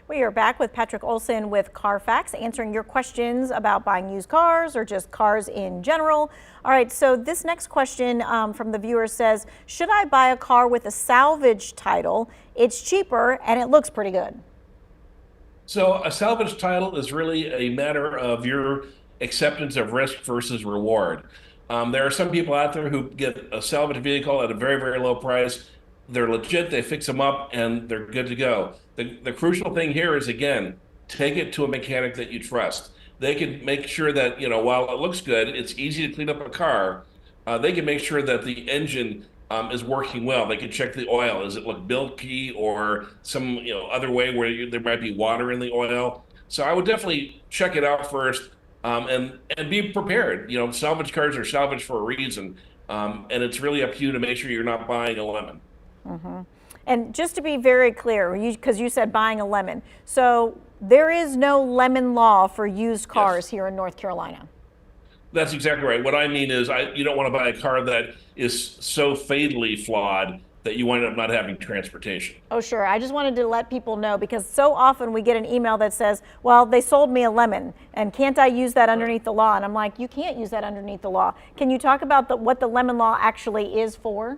We are back with Patrick Olson with Carfax, answering your questions about buying used cars or just cars in general. All right, so this next question from the viewer says, should I buy a car with a salvage title? It's cheaper and it looks pretty good. So a salvage title is really a matter of your acceptance of risk versus reward. There are some people out there who get a salvage vehicle at a very, very low price. They're legit, they fix them up, and they're good to go. The crucial thing here is, again, take it to a mechanic that you trust. They can make sure that, while it looks good, it's easy to clean up a car. They can make sure that the engine is working well. They can check the oil. Does it look bilky or some other way where there might be water in the oil? So I would definitely check it out first, and be prepared. Salvage cars are salvage for a reason, and it's really up to you to make sure you're not buying a lemon. Mm-hmm. And just to be very clear, because you said buying a lemon, so there is no lemon law for used cars Yes. here in North Carolina. That's exactly right. What I mean is, you don't want to buy a car that is so fatally flawed that you wind up not having transportation. Oh, sure. I just wanted to let people know, because so often we get an email that says, well, they sold me a lemon and can't I use that underneath the law? And I'm like, you can't use that underneath the law. Can you talk about what the lemon law actually is for?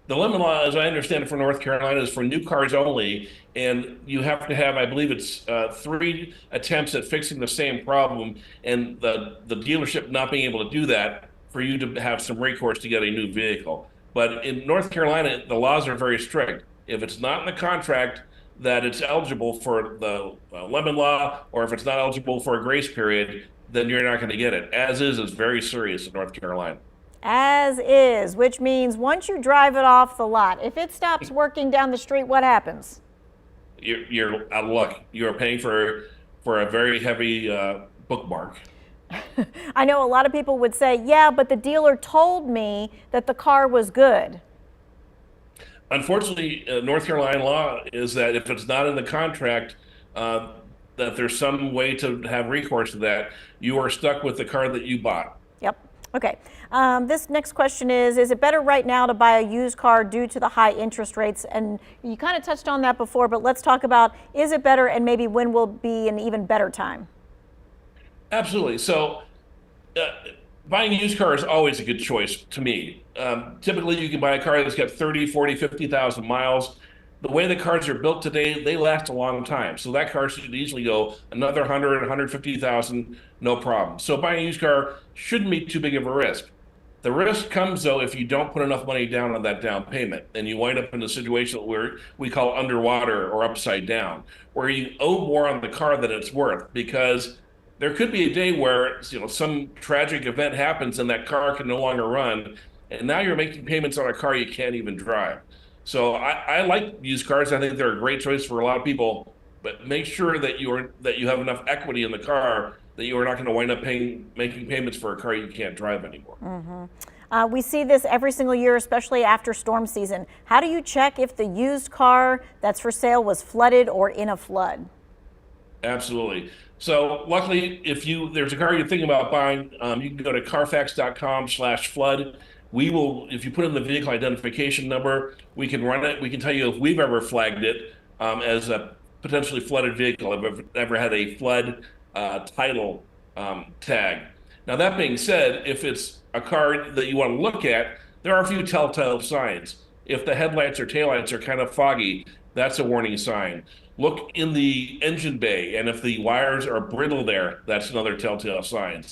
The lemon law, as I understand it for North Carolina, is for new cars only, and you have to have, I believe it's 3 attempts at fixing the same problem, and the dealership not being able to do that for you to have some recourse to get a new vehicle. But in North Carolina, the laws are very strict. If it's not in the contract that it's eligible for the lemon law, or if it's not eligible for a grace period, then you're not going to get it. As is very serious in North Carolina. As is, which means once you drive it off the lot, if it stops working down the street, what happens? You're out of luck. You are paying for a very heavy bookmark. I know a lot of people would say, yeah, but the dealer told me that the car was good. Unfortunately, North Carolina law is that if it's not in the contract, that there's some way to have recourse to that, you are stuck with the car that you bought. Yep. Okay. This next question is it better right now to buy a used car due to the high interest rates? And you kind of touched on that before, but let's talk about, is it better, and maybe when will be an even better time? Absolutely. So buying a used car is always a good choice to me. Typically, you can buy a car that's got 30, 40, 50,000 miles. The way the cars are built today, they last a long time. So that car should easily go another 100, 150,000, no problem. So buying a used car shouldn't be too big of a risk. The risk comes, though, if you don't put enough money down on that down payment, and you wind up in a situation where we call underwater or upside down, where you owe more on the car than it's worth, because there could be a day where some tragic event happens and that car can no longer run, and now you're making payments on a car you can't even drive. So I like used cars. I think they're a great choice for a lot of people, but make sure that you have enough equity in the car that you are not going to wind up making payments for a car you can't drive anymore. Mm-hmm. We see this every single year, especially after storm season. How do you check if the used car that's for sale was flooded or in a flood? Absolutely. So luckily, if there's a car you're thinking about buying, you can go to carfax.com/flood. We will, if you put in the vehicle identification number, we can run it. We can tell you if we've ever flagged it as a potentially flooded vehicle, if we've ever had a flood title tag. Now, that being said, if it's a car that you want to look at, there are a few telltale signs. If the headlights or taillights are kind of foggy, that's a warning sign. Look in the engine bay, and if the wires are brittle there, that's another telltale sign.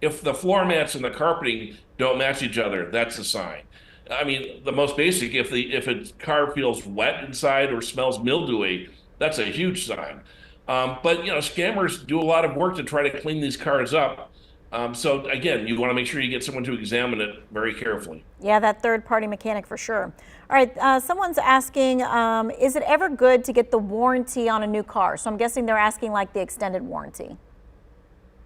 If the floor mats and the carpeting don't match each other, that's a sign. I mean, the most basic, if a car feels wet inside or smells mildewy, that's a huge sign. But scammers do a lot of work to try to clean these cars up. So again, you want to make sure you get someone to examine it very carefully. Yeah, that third-party mechanic for sure. All right, someone's asking, is it ever good to get the warranty on a new car? So I'm guessing they're asking like the extended warranty.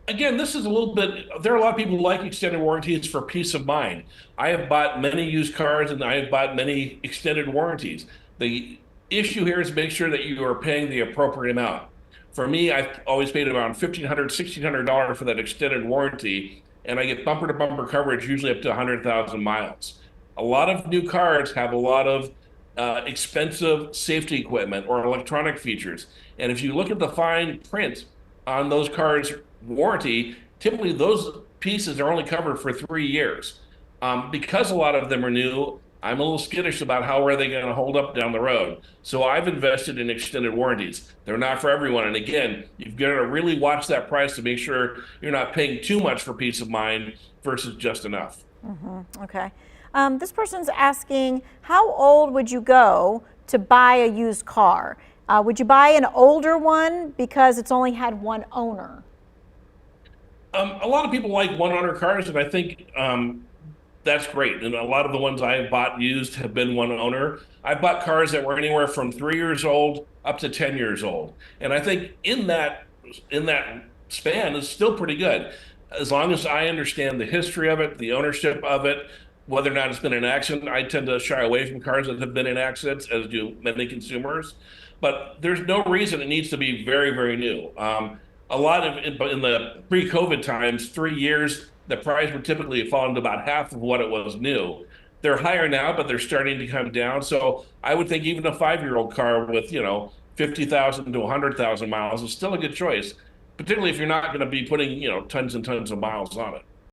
Again, this is a little bit, there are a lot of people who like extended warranties for peace of mind. I have bought many used cars and I have bought many extended warranties. The issue here is make sure that you are paying the appropriate amount. For me, I've always paid around $1,500, $1,600 for that extended warranty, and I get bumper-to-bumper coverage, usually up to 100,000 miles. A lot of new cars have a lot of expensive safety equipment or electronic features. And if you look at the fine print on those cars' warranty, typically those pieces are only covered for 3 years. Because a lot of them are new, I'm a little skittish about how are they going to hold up down the road. So I've invested in extended warranties. They're not for everyone. And again, you've got to really watch that price to make sure you're not paying too much for peace of mind versus just enough. Okay. This person's asking, how old would you go to buy a used car? Would you buy an older one because it's only had one owner? A lot of people like one owner cars, and I think that's great. And a lot of the ones I have bought used have been one owner. I bought cars that were anywhere from 3 years old up to 10 years old. And I think in that span is still pretty good. As long as I understand the history of it, the ownership of it, whether or not it's been an accident, I tend to shy away from cars that have been in accidents, as do many consumers. But there's no reason it needs to be very, very new. A lot of in the pre-COVID times, 3 years, the price would typically fall into about half of what it was new. They're higher now, but they're starting to come down. So I would think even a 5-year-old car with 50,000 to 100,000 miles is still a good choice, particularly if you're not going to be putting tons and tons of miles on it.